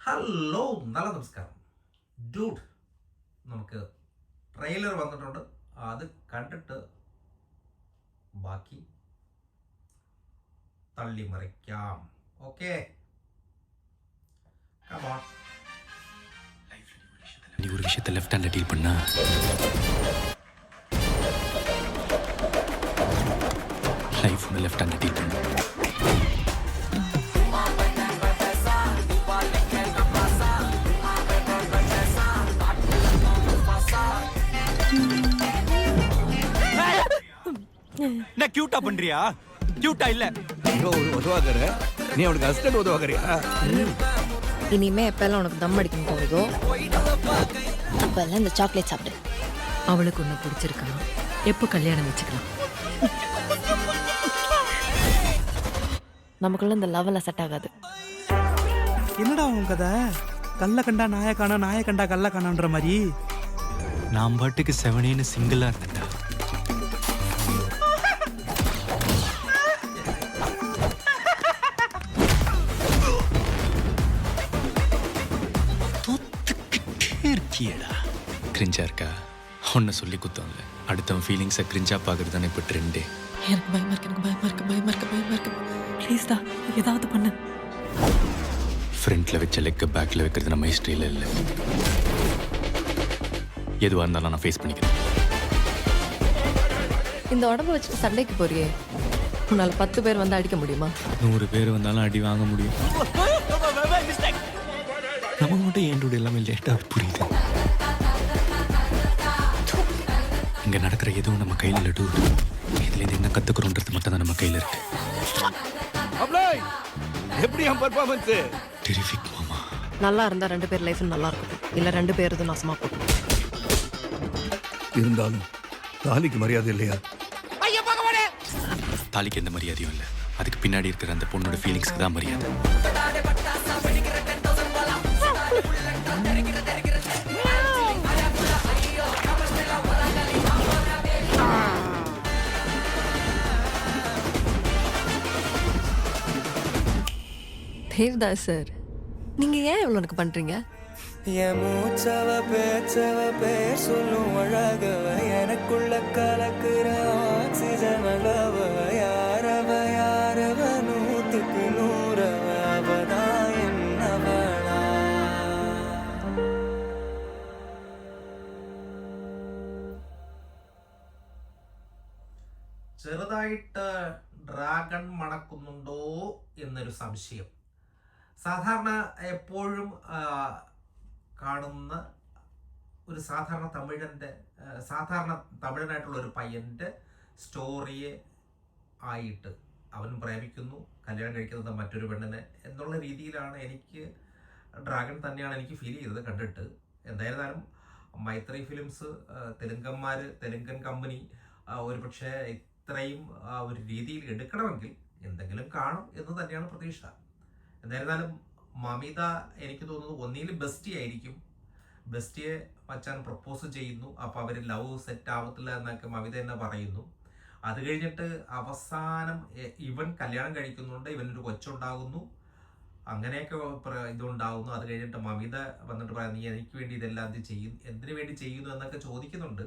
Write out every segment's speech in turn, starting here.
Hello, നല്ല നമസ്കാരം dude. നമുക്ക് ട്രെയിലർ വന്നിട്ടുണ്ട്, അത് കണ്ടിട്ട് ബാക്കി തള്ളിമറിക്കാം. Okay, come on. நீ ஒரு விஷயத்தை லெஃப்ட் ஹேண்ட்ல டீல் பண்ணா லைஃப் ஒன்று லெஃப்ட் ஹேண்ட்ல டீல் பண்ணு. என்ன கியூட்டா பண்றியா? கியூட்டா இல்ல. ஐயோ, ஒரு உதவாகற நீ அவனுக்கு அசிஸ்டன்ட் உதவாகறியா? இனிமே எப்பெல்லாம் உனக்கு தம் அடிக்கணும் போகுதோ அப்பெல்லாம் இந்த சாக்லேட் சாப்பிடு. அவளுக்கு ஒன்று பிடிச்சிருக்கலாம், எப்போ கல்யாணம் வச்சுக்கலாம். நமக்குள்ள இந்த லெவலில் செட் ஆகாது. என்னடா உன் கதை? கல்ல கண்டா நாய காணா, நாய கண்டா கல்ல காணான்ற மாதிரி. நான் பாட்டுக்கு செவனேன்னு சிங்கிளா இருந்தேன்டா. இருக்கியடா கிரிஞ்சா இருக்கா? ஒன்ன சொல்லி குத்தோம்ல, அடுத்தவன் ஃபீலிங்ஸை கிரிஞ்சா பார்க்கறது தானே இப்போ ட்ரெண்டே. எனக்கு பயமா இருக்கு, எனக்கு பயமா இருக்கு, பயமா இருக்கு, பயமா இருக்கு. ப்ளீஸ்டா, ஏதாவது பண்ணு. ஃப்ரண்ட்ல வச்ச லெக்க பேக்ல வைக்கிறது நம்ம ஹிஸ்ட்ரியில இல்லை. எதுவாக இருந்தாலும் நான் ஃபேஸ் பண்ணிக்கிறேன். இந்த உடம்பு வச்சுட்டு சண்டைக்கு போறியே, உன்னால 10 பேர் வந்து அடிக்க முடியுமா? 100 பேர் வந்தாலும் அடி வாங்க முடியும். நமக்கு மட்டும் ஏன் எல்லாமே லேட்டாக புரியுது. இங்க நடக்கிற எதுவும் நம்ம கையில் இல்லை டூ. இதுலேருந்து என்ன கற்றுக்கிறோன்றது மட்டும் தான் நம்ம கையில் இருக்கு. அப்ளை எப்படி என் பர்ஃபார்மன்ஸ்? டெரிஃபிக் மாமா. நல்லா இருந்தா 2 பேர் லைஃப் நல்லா இருக்கும், இல்ல 2 பேர் இது நாசமா போகும். இருந்தாலும் தாலிக்கு மரியாதை இல்லையா? தாலிக்கு எந்த மரியாதையும் இல்லை, அதுக்கு பின்னாடி இருக்கிற அந்த பொண்ணோட ஃபீலிங்ஸ்க்கு தான் மரியாதை. தேவ்தாஸ் சார், நீங்க ஏன் இவ்வளவு எனக்கு பண்றீங்க? என் மூச்சவ பேச்சவ பேர் சொல்லும் அழகவ எனக்குள்ள கலக்குற ஆக்சிஜன் அளவ யாரவ யாரவ 100க்கு 100 அவதான் என்னவளா. ചെറുതായിട്ട് ഡ്രാഗൺ മണക്കുന്നുണ്ടോ എന്നൊരു സംശയം. സാധാരണ എപ്പോഴും കാണുന്ന ഒരു സാധാരണ തമിഴനായിട്ടുള്ള ഒരു പയ്യൻ്റെ സ്റ്റോറിയെ ആയിട്ട് അവൻ പ്രേമിക്കുന്നു, കല്യാണം കഴിക്കുന്നത് മറ്റൊരു പെണ്ണിനെ എന്നുള്ള രീതിയിലാണ് എനിക്ക് ഡ്രാഗൺ തന്നെയാണ് എനിക്ക് ഫീൽ ചെയ്തത് കണ്ടിട്ട്. എന്തായിരുന്നാലും മൈത്രി ഫിലിംസ്, തെലുങ്കൻ കമ്പനി ഒരു പക്ഷേ ഇത്രയും ഒരു രീതിയിൽ എടുക്കണമെങ്കിൽ എന്തെങ്കിലും കാണും എന്ന് തന്നെയാണ് പ്രതീക്ഷ. എന്തായിരുന്നാലും മമിത എനിക്ക് തോന്നുന്നു ഒന്നിലും ബെസ്റ്റി ആയിരിക്കും. ബെസ്റ്റിയെ മച്ചാൻ പ്രപ്പോസ് ചെയ്യുന്നു, അപ്പോൾ അവർ ലവ് സെറ്റ് ആവത്തില്ല എന്നൊക്കെ മമിത തന്നെ പറയുന്നു. അത് കഴിഞ്ഞിട്ട് അവസാനം ഇവൻ കല്യാണം കഴിക്കുന്നുണ്ട്, ഇവനൊരു കൊച്ചുണ്ടാകുന്നു, അങ്ങനെയൊക്കെ ഇതുണ്ടാകുന്നു. അത് കഴിഞ്ഞിട്ട് മമിത വന്നിട്ട് പറയാം, നീ എനിക്ക് വേണ്ടി ഇതെല്ലാം എന്തിനു വേണ്ടി ചെയ്യുന്നു എന്നൊക്കെ ചോദിക്കുന്നുണ്ട്.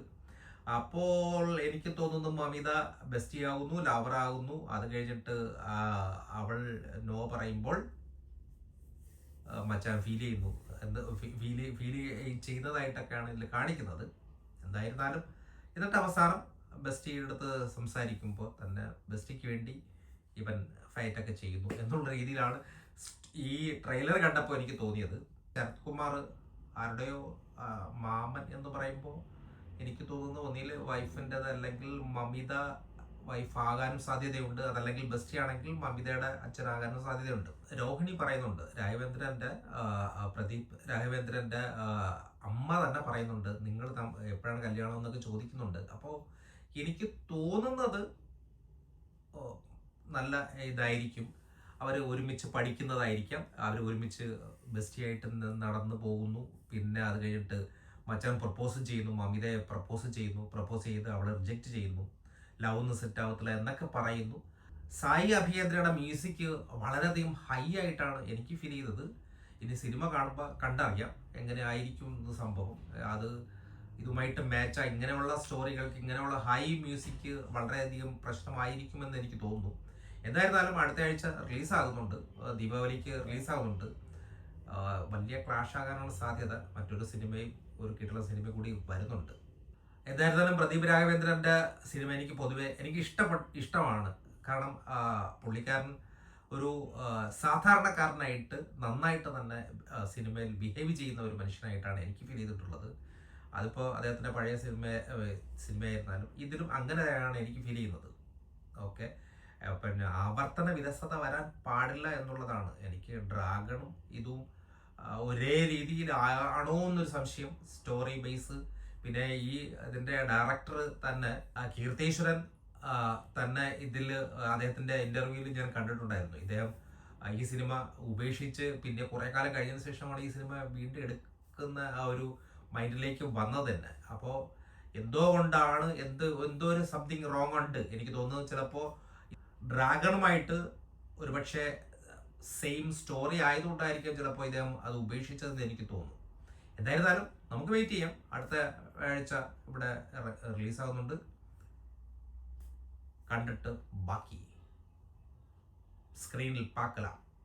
അപ്പോൾ എനിക്ക് തോന്നുന്നു മമിത ബെസ്റ്റിയാകുന്നു, ലവറാകുന്നു. അത് കഴിഞ്ഞിട്ട് അവൾ നോ പറയുമ്പോൾ മച്ചാൻ ഫീൽ ചെയ്യുന്നു, ഫീൽ ചെയ്യുന്നതായിട്ടൊക്കെയാണ് ഇതിൽ കാണിക്കുന്നത്. എന്തായിരുന്നാലും എന്നിട്ട് അവസാനം ബെസ്റ്റിയുടെ അടുത്ത് സംസാരിക്കുമ്പോൾ തന്നെ ബെസ്റ്റിക്ക് വേണ്ടി ഇവൻ ഫൈറ്റൊക്കെ ചെയ്യുന്നു എന്നുള്ള രീതിയിലാണ് ഈ ട്രെയിലർ കണ്ടപ്പോൾ എനിക്ക് തോന്നിയത്. ശരത് കുമാർ ആരുടെയോ മാമൻ എന്ന് പറയുമ്പോൾ എനിക്ക് തോന്നുന്നു ഒന്നിൽ വൈഫിൻ്റെത് അല്ലെങ്കിൽ മമിത വൈഫ് ആകാനും സാധ്യതയുണ്ട്, അതല്ലെങ്കിൽ ബെസ്റ്റി ആണെങ്കിൽ മമിതയുടെ അച്ഛനാകാനും സാധ്യതയുണ്ട്. രോഹിണി പറയുന്നുണ്ട്, പ്രദീപ് രാഘവേന്ദ്രൻ്റെ അമ്മ തന്നെ പറയുന്നുണ്ട്, നിങ്ങൾ എപ്പോഴാണ് കല്യാണം എന്നൊക്കെ ചോദിക്കുന്നുണ്ട്. അപ്പോൾ എനിക്ക് തോന്നുന്നത് നല്ല ഇതായിരിക്കും, അവർ ഒരുമിച്ച് പഠിക്കുന്നതായിരിക്കാം, അവർ ഒരുമിച്ച് ബെസ്റ്റിയായിട്ട് നടന്നു പോകുന്നു. പിന്നെ അത് കഴിഞ്ഞിട്ട് മച്ചാൻ പ്രപ്പോസ് ചെയ്യുന്നു, മമിതയെ പ്രപ്പോസ് ചെയ്ത് അവളെ റിജക്റ്റ് ചെയ്യുന്നു, ലവ് ഒന്നും സെറ്റ് ആവത്തില്ല എന്നൊക്കെ പറയുന്നു. സായി അഭിയേന്ദ്രയുടെ മ്യൂസിക് വളരെയധികം ഹൈ ആയിട്ടാണ് എനിക്ക് ഫീൽ ചെയ്തത്. ഇനി സിനിമ കാണുമ്പോൾ കണ്ടറിയാം എങ്ങനെ ആയിരിക്കും ഇത് സംഭവം. അത് ഇതുമായിട്ട് മാച്ചായി ഇങ്ങനെയുള്ള സ്റ്റോറികൾക്ക് ഇങ്ങനെയുള്ള ഹൈ മ്യൂസിക് വളരെയധികം പ്രശ്നമായിരിക്കുമെന്ന് എനിക്ക് തോന്നുന്നു. എന്തായിരുന്നാലും അടുത്ത ആഴ്ച റിലീസാകുന്നുണ്ട്, ദീപാവലിക്ക് റിലീസാകുന്നുണ്ട്. വലിയ ക്ലാഷ് ആകാനുള്ള സാധ്യത. മറ്റൊരു സിനിമയും ഒരു കിട്ടുള്ള സിനിമ കൂടി വരുന്നുണ്ട്. എന്തായിരുന്നാലും പ്രദീപ് രാഘവേന്ദ്രൻ്റെ സിനിമ എനിക്ക് പൊതുവെ ഇഷ്ടമാണ്. കാരണം പുള്ളിക്കാരൻ ഒരു സാധാരണക്കാരനായിട്ട് നന്നായിട്ട് തന്നെ സിനിമയിൽ ബിഹേവ് ചെയ്യുന്ന ഒരു മനുഷ്യനായിട്ടാണ് എനിക്ക് ഫീൽ ചെയ്തിട്ടുള്ളത്. അതിപ്പോൾ അദ്ദേഹത്തിൻ്റെ പഴയ സിനിമയായിരുന്നാലും ഇതിലും അങ്ങനെയാണ് എനിക്ക് ഫീൽ ചെയ്യുന്നത്. ഓക്കെ, പിന്നെ ആവർത്തന വിരസത വരാൻ പാടില്ല എന്നുള്ളതാണ് എനിക്ക്. ഡ്രാഗണും ഇതും ഒരേ രീതിയിൽ ആണോ എന്നൊരു സംശയം. സ്റ്റോറി ബേസ്, പിന്നെ ഇതിൻ്റെ ഡയറക്ടർ തന്നെ കീർത്തേശ്വരൻ തന്നെ ഇതിൽ അദ്ദേഹത്തിൻ്റെ ഇൻ്റർവ്യൂവിൽ ഞാൻ കണ്ടിട്ടുണ്ടായിരുന്നു. ഇദ്ദേഹം ഈ സിനിമ ഉപേക്ഷിച്ച് പിന്നെ കുറേ കാലം കഴിഞ്ഞതിന് ശേഷമാണ് ഈ സിനിമ വീണ്ടും എടുക്കുന്ന ആ ഒരു മൈൻഡിലേക്ക് വന്നത് തന്നെ. അപ്പോൾ എന്തോ കൊണ്ടാണ് എന്തോ ഒരു സംതിങ് റോങ് ഉണ്ട് എനിക്ക് തോന്നുന്നത്. ചിലപ്പോൾ ഡ്രാഗണുമായിട്ട് ഒരുപക്ഷെ സെയിം സ്റ്റോറി ആയതുകൊണ്ടായിരിക്കും ചിലപ്പോൾ ഇദ്ദേഹം അത് ഉപേക്ഷിച്ചതെന്ന് എനിക്ക് തോന്നുന്നു. എന്തായിരുന്നാലും നമുക്ക് വെയിറ്റ് ചെയ്യാം. അടുത്ത ആഴ്ച ഇവിടെ റിലീസാകുന്നുണ്ട്. കണ്ടിട്ട് ബാക്കി സ്ക്രീനിൽ പാക്കലാം.